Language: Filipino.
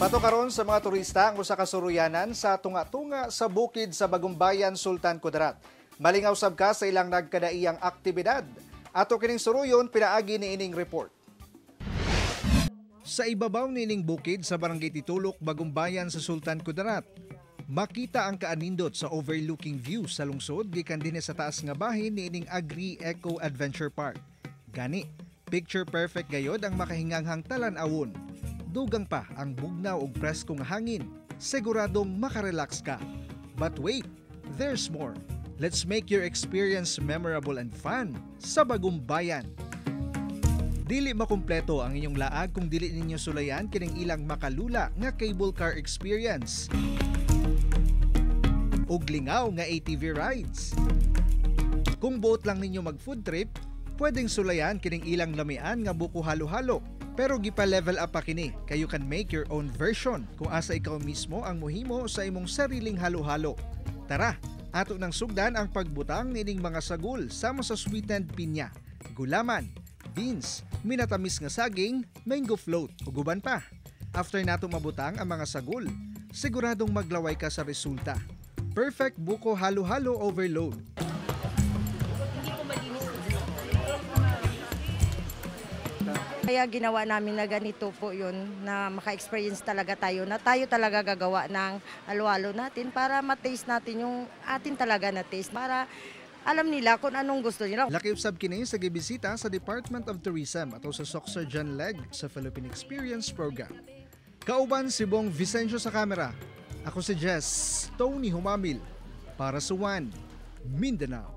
Bato karon sa mga turista ang usa ka suruyanan sa tunga-tunga sa bukid sa Bagumbayan, Sultan Kudarat. Malingaw sab ka sa ilang nagkadaiyang aktibidad. Ato kining suruyon pinaagi ni ining report. Sa ibabaw nining bukid sa Barangay Titulok, Bagumbayan sa Sultan Kudarat, makita ang kaanindot sa overlooking view sa lungsod gikan dinhi sa taas nga bahin niining Agri Eco Adventure Park. Gani, picture perfect gayod ang makahinganghang talan-awon. Dugang pa ang bugnaw ug presko nga hangin. Siguradong makarelax ka. But wait, there's more. Let's make your experience memorable and fun sa Bagumbayan. Dili makumpleto ang inyong laag kung dili ninyo sulayan kining ilang makalula nga cable car experience ug lingaw nga ATV rides. Kung boat lang ninyo mag food trip, pwedeng sulayan kining ilang lamian nga buko halo-halo. Pero gipa-level up pa kini, kay you can make your own version kung asa ikaw mismo ang mohimo sa imong sariling halo-halo. Tara, ato nang sugdan ang pagbutang nining mga sagol sama sa sweetened pinya, gulaman, beans, minatamis nga saging, mango float ug uban pa. After nato mabutang ang mga sagol, siguradong maglaway ka sa resulta. Perfect buko halo-halo overload. Kaya ginawa namin na ganito po yun, na maka-experience talaga tayo, na tayo talaga gagawa ng halo-halo natin para ma-taste natin yung atin talaga na taste, para alam nila kung anong gusto nila. Laki usab kini sa gibisita sa Department of Tourism ato sa Soxer John Leg sa Philippine Experience Program. Kauban si Bong Vicencio sa kamera. Ako si Jess, Tony Humamil para sa One Mindanao.